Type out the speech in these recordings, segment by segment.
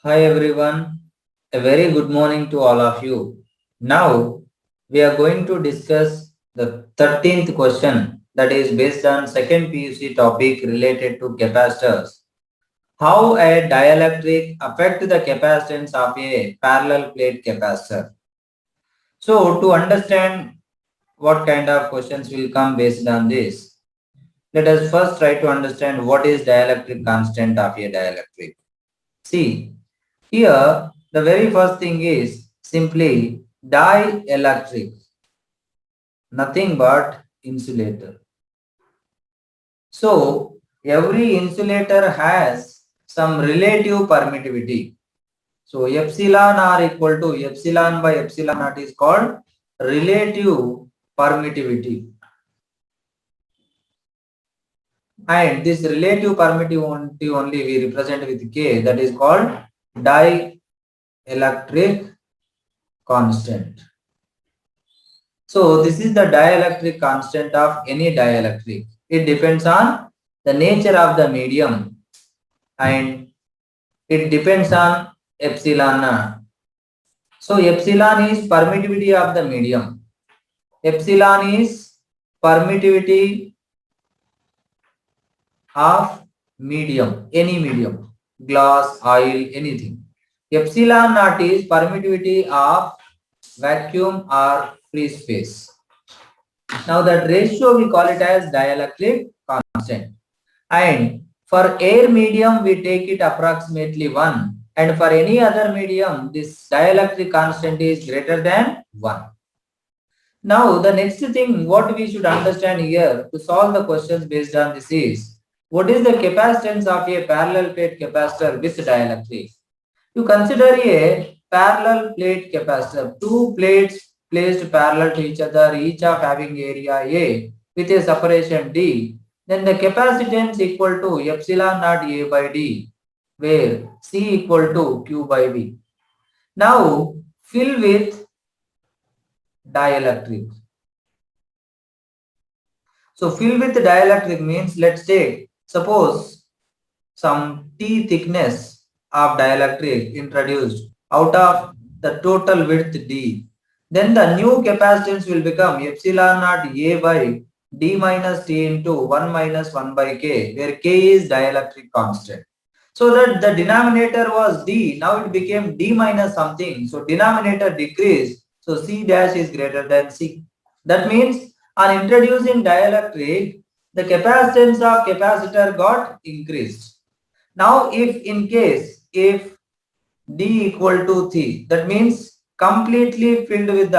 Hi everyone, a very good morning to all of you. Now we are going to discuss the 13th question that is based on second PUC topic related to capacitors. How a dielectric affect the capacitance of a parallel plate capacitor. So to understand what kind of questions will come based on this, let us first try to understand what is dielectric constant of a dielectric. See, here, the very first thing is simply dielectric, nothing but insulator. So, every insulator has some relative permittivity. So, epsilon r equal to epsilon by epsilon naught is called relative permittivity. And this relative permittivity only we represent with K, that is called dielectric constant. So this is the dielectric constant of any dielectric. It depends on the nature of the medium and it depends on epsilon naught. So epsilon is permittivity of the medium. Epsilon is permittivity of medium, any medium, glass, oil, anything. Epsilon naught is permittivity of vacuum or free space. Now that ratio we call it as dielectric constant. And for air medium we take it approximately 1. And for any other medium this dielectric constant is greater than 1. Now the next thing what we should understand here to solve the questions based on this is what is the capacitance of a parallel plate capacitor with dielectric? You consider a parallel plate capacitor, two plates placed parallel to each other, each of having area A with a separation D, then the capacitance equal to epsilon naught A by D, where C equal to Q by V. Now fill with dielectric. So fill with dielectric means let's take suppose some T thickness of dielectric introduced out of the total width D. Then the new capacitance will become epsilon naught A by D minus T into 1 minus 1 by K, where K is dielectric constant. So that the denominator was D, now it became D minus something. So denominator decreased, so C dash is greater than C. That means on introducing dielectric, the capacitance of capacitor got increased. Now if in case if D equal to T, that means completely filled with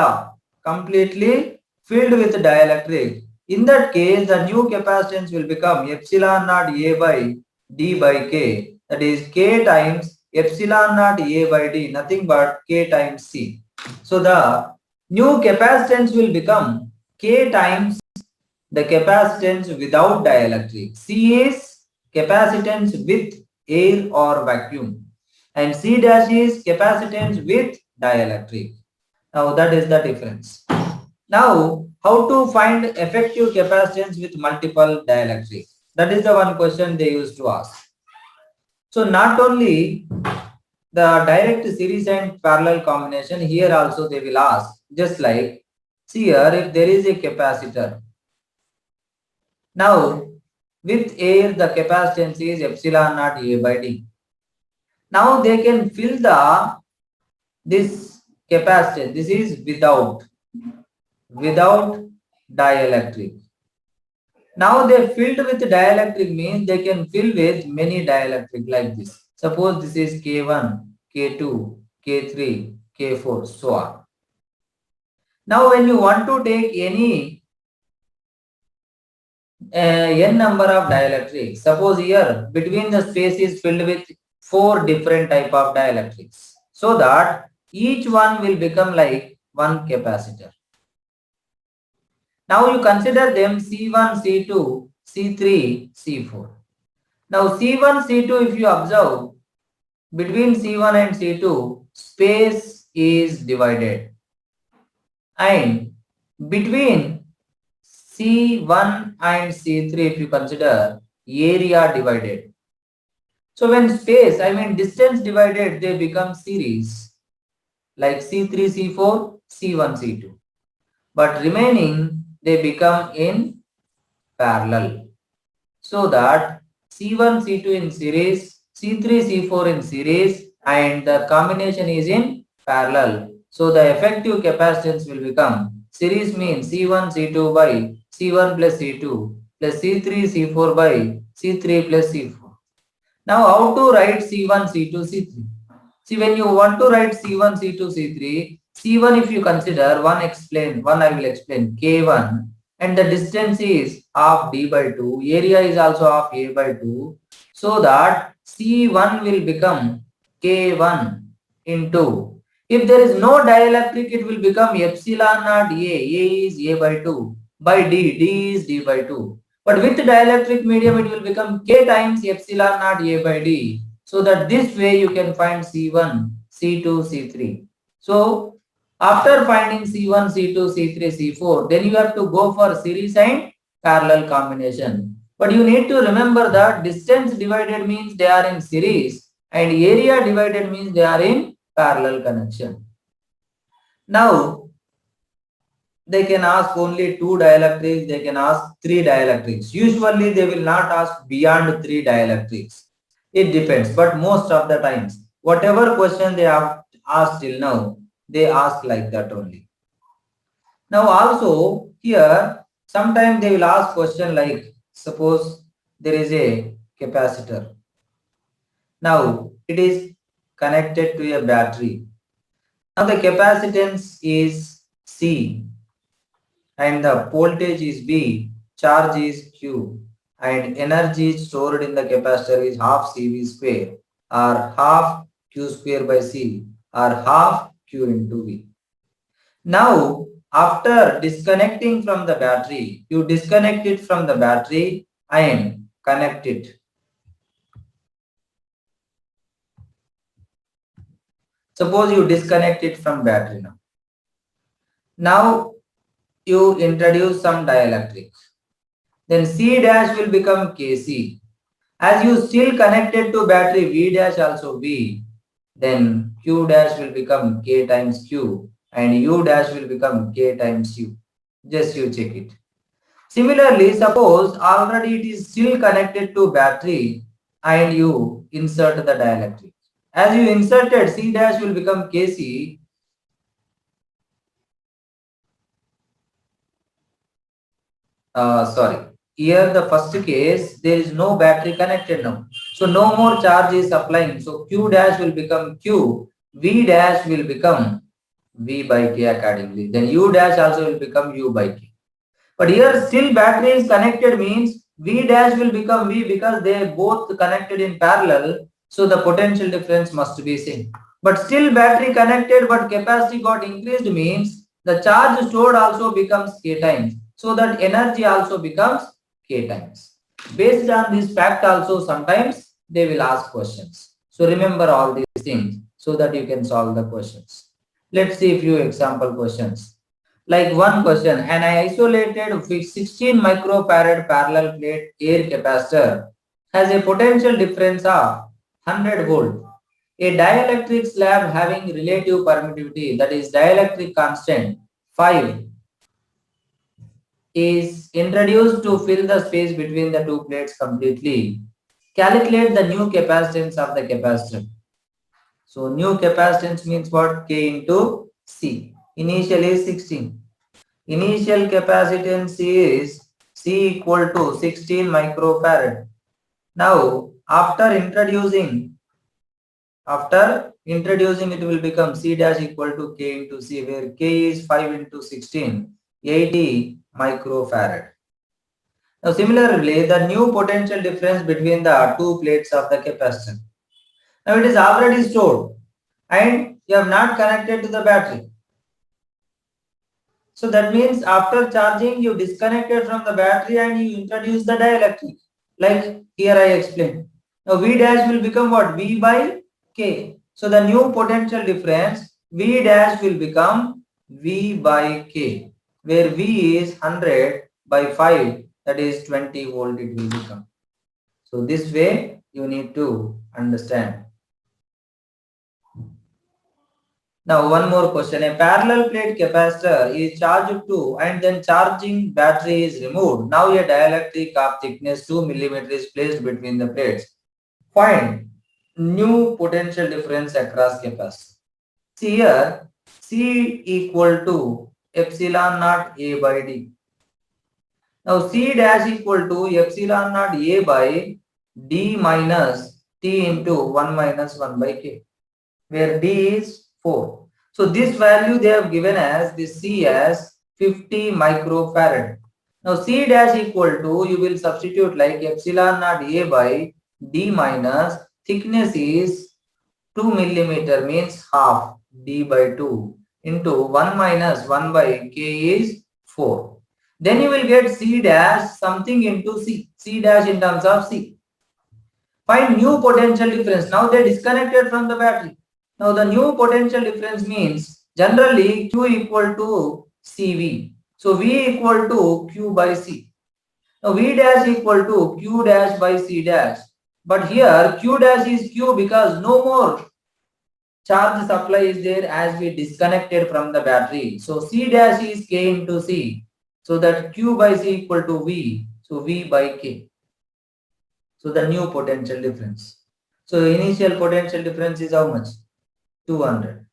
dielectric. In that case, the new capacitance will become epsilon naught A by D by K. That is K times epsilon naught A by D, nothing but K times C. So the new capacitance will become K times the capacitance without dielectric. C is capacitance with air or vacuum and C dash is capacitance with dielectric. Now that is the difference. Now how to find effective capacitance with multiple dielectric? That is the one question they used to ask. So not only the direct series and parallel combination, here also they will ask just like see here if there is a capacitor. Now with air the capacitance is epsilon naught A by D. Now they can fill this capacitance. This is without dielectric. Now they filled with dielectric means they can fill with many dielectric like this. Suppose this is K1, K2, K3, K4, so on. Now when you want to take any n number of dielectrics, suppose here between the space is filled with 4 different type of dielectrics, so that each one will become like one capacitor. Now you consider them C1, C2, C3, C4. Now C1, C2 if you observe between C1 and C2 space is divided and between C1 and C3 if you consider area divided. So when space, I mean distance divided, they become series like C3, C4, C1, C2. But remaining, they become in parallel. So that C1, C2 in series, C3, C4 in series, and the combination is in parallel. So the effective capacitance will become series means C1, C2 by C1 plus C2 plus C3, C4 by C3 plus C4. Now how to write C1, C2, C3? See, when you want to write C1, C2, C3, C1 if you consider, one I will explain, K1, and the distance is half D by 2, area is also half A by 2, so that C1 will become K1 into, if there is no dielectric, it will become epsilon naught A is A by 2, by D is D by 2. But with dielectric medium, it will become K times epsilon naught A by D. So that this way you can find C1, C2, C3. So after finding C1, C2, C3, C4, then you have to go for series and parallel combination. But you need to remember that distance divided means they are in series and area divided means they are in parallel connection. Now, they can ask only 2 dielectrics, they can ask 3 dielectrics. Usually they will not ask beyond 3 dielectrics. It depends, but most of the times, whatever question they have asked till now, they ask like that only. Now also here, sometimes they will ask question like, suppose there is a capacitor. Now it is connected to a battery. Now the capacitance is C and the voltage is B, charge is Q, and energy stored in the capacitor is half CV square or half Q square by C or half Q into V. Now, after disconnecting from the battery, you disconnect it from the battery and connect it. Suppose you disconnect it from battery now. Now, you introduce some dielectric. Then C dash will become Kc. As you still connected to battery V dash also V, then Q dash will become K times Q and U dash will become K times U. Just you check it. Similarly, suppose already it is still connected to battery and you insert the dielectric. As you inserted, C dash will become Kc. Sorry. Here the first case, there is no battery connected now. So no more charge is applying. So Q dash will become Q. V dash will become V by K accordingly. Then U dash also will become U by K. But here still battery is connected means V dash will become V because they both connected in parallel. So the potential difference must be same. But still battery connected but capacity got increased means the charge stored also becomes K times. So that energy also becomes K times. Based on this fact also sometimes they will ask questions. So remember all these things so that you can solve the questions. Let's see a few example questions. Like one question, an isolated 16 microfarad parallel plate air capacitor has a potential difference of 100 volt. A dielectric slab having relative permittivity, that is dielectric constant 5, is introduced to fill the space between the two plates completely. Calculate the new capacitance of the capacitor. So new capacitance means what? K into C. Initially 16. Initial capacitance is C equal to 16 microfarad. Now, after introducing it will become C dash equal to K into C, where K is 5 into 16, 80 microfarad. Now, similarly, the new potential difference between the two plates of the capacitor. Now, it is already stored and you have not connected to the battery. So that means after charging, you disconnected from the battery and you introduce the dielectric. Like here I explained. Now V dash will become what? V by K. So the new potential difference, V dash will become V by K, where V is 100 by 5, that is 20 volt it will become. So this way you need to understand. Now, one more question. A parallel plate capacitor is charged to and then charging battery is removed. Now, a dielectric of thickness 2 mm is placed between the plates. Find new potential difference across capacitor. See here, C equal to epsilon naught A by D. Now, C dash equal to epsilon naught A by D minus T into 1 minus 1 by K, where D is 4. So this value they have given as this C as 50 microfarad. Now C dash equal to, you will substitute like epsilon naught A by D minus thickness is 2 millimeter means half D by 2 into 1 minus 1 by K is 4. Then you will get C dash something into C. C dash in terms of C. Find new potential difference. Now they disconnected from the battery. Now the new potential difference means generally Q equal to CV. So V equal to Q by C. Now V dash equal to Q dash by C dash. But here Q dash is Q because no more charge supply is there as we disconnected from the battery. So C dash is K into C. So that Q by C equal to V. So V by K. So the new potential difference. So initial potential difference is how much? 200.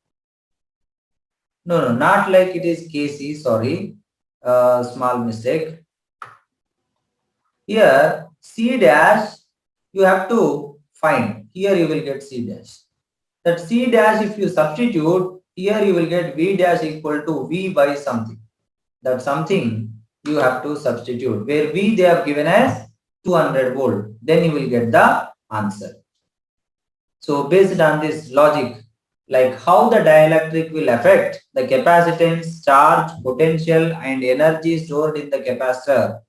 No, not like it is Kc, sorry. Small mistake. Here, C dash, you have to find. Here you will get C dash. That C dash, if you substitute, here you will get V dash equal to V by something. That something you have to substitute. Where V they have given as 200 volt. Then you will get the answer. So based on this logic, like how the dielectric will affect the capacitance, charge, potential and energy stored in the capacitor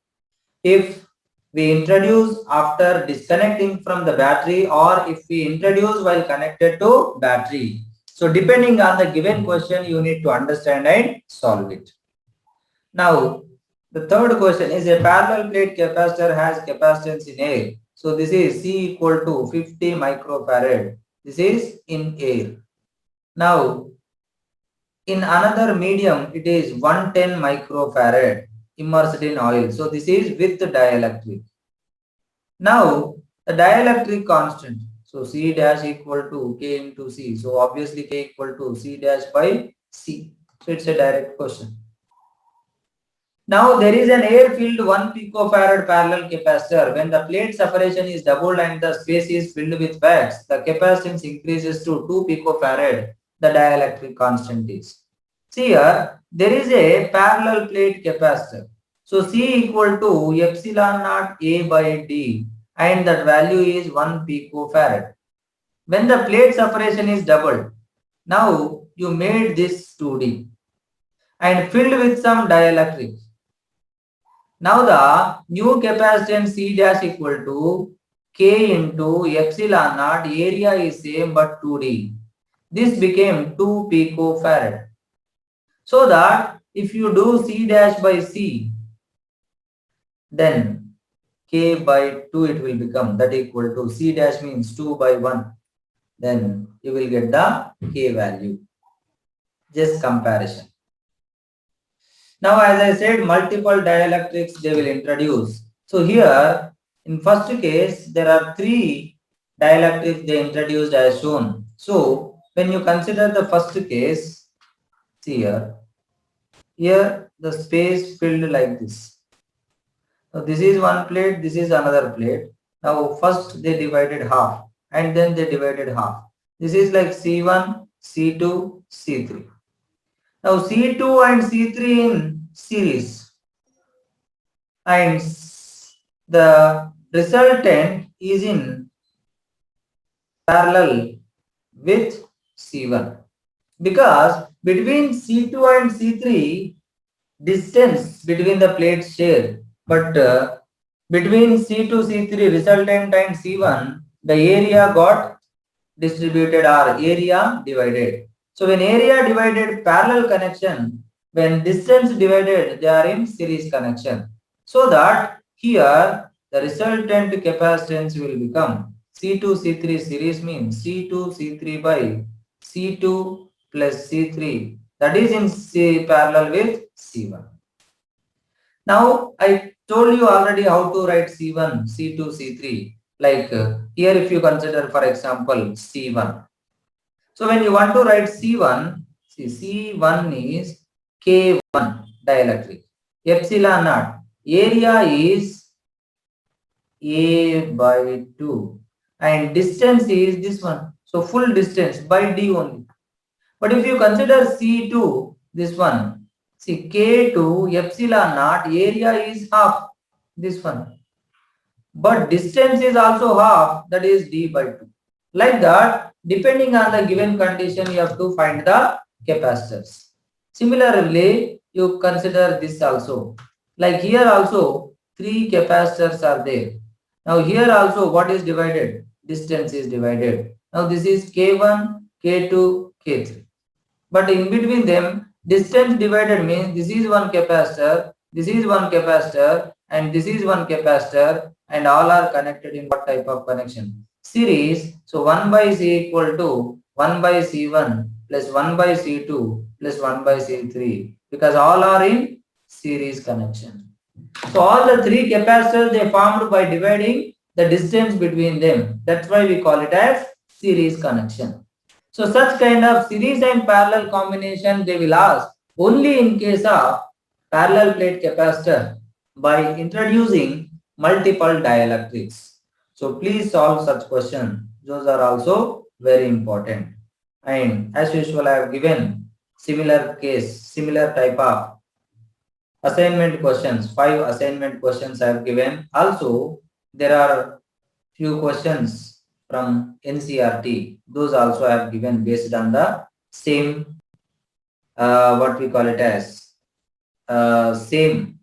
if we introduce after disconnecting from the battery or if we introduce while connected to battery. So depending on the given question, you need to understand and solve it. Now, the third question is a parallel plate capacitor has capacitance in air. So this is C equal to 50 microfarad. This is in air. Now, in another medium, it is 110 microfarad immersed in oil. So this is with dielectric. Now, the dielectric constant. So C dash equal to K into C. So obviously K equal to C dash by C. So it's a direct question. Now there is an air-filled 1 picofarad parallel capacitor. When the plate separation is doubled and the space is filled with wax, the capacitance increases to 2 picofarad. The dielectric constant is. See here, there is a parallel plate capacitor. So C equal to epsilon naught A by D and that value is 1 picofarad. When the plate separation is doubled, now you made this 2D and filled with some dielectric. Now the new capacitance C dash equal to K into epsilon naught, area is same but 2D. This became 2 picofarad. So that if you do C dash by C, then K by 2 it will become, that equal to C dash means 2 by 1. Then you will get the K value. Just comparison. Now, as I said, multiple dielectrics they will introduce. So here, in first case, there are 3 dielectrics they introduced as shown. So when you consider the first case, see here the space filled like this. So this is one plate, this is another plate. Now first they divided half and then they divided half. This is like C1, C2, C3. Now C2 and C3 in series and the resultant is in parallel with C1 because between C2 and C3 distance between the plates share, but between C2, C3 resultant and C1 the area got distributed or area divided. So when area divided parallel connection, when distance divided they are in series connection. So that here the resultant capacitance will become C2 C3 series means C2 C3 by C2 plus C3, that is in parallel with C1. Now I told you already how to write C1, C2, C3. Like here if you consider for example C1. So when you want to write C1, see C1 is K1 dielectric. Epsilon naught. Area is A by 2 and distance is this one. So full distance by D only. But if you consider C2, this one, see K2 epsilon naught, area is half, this one. But distance is also half, that is D by 2. Like that, depending on the given condition, you have to find the capacitors. Similarly, you consider this also. Like here also, 3 capacitors are there. Now here also, what is divided? Distance is divided. Now this is K1, K2, K3. But in between them, distance divided means this is one capacitor, this is one capacitor, and this is one capacitor, and all are connected in what type of connection? Series. So 1 by C equal to 1 by C1 plus 1 by C2 plus 1 by C3, because all are in series connection. So all the 3 capacitors they formed by dividing the distance between them. That's why we call it as series connection. So such kind of series and parallel combination they will ask only in case of parallel plate capacitor by introducing multiple dielectrics. So please solve such questions. Those are also very important. And as usual, I have given similar case, similar type of assignment questions. 5 assignment questions I have given. Also, there are few questions from NCRT. Those also I have given based on the same, what we call it as, same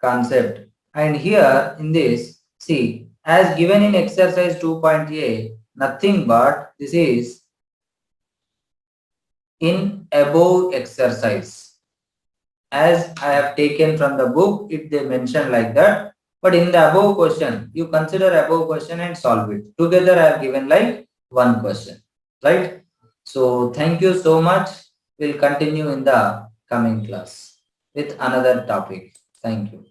concept. And here in this, see, as given in exercise 2.a, nothing but this is in above exercise. As I have taken from the book, it they mention like that. But in the above question, you consider above question and solve it. Together I have given like one question, right? So thank you so much. We'll continue in the coming class with another topic. Thank you.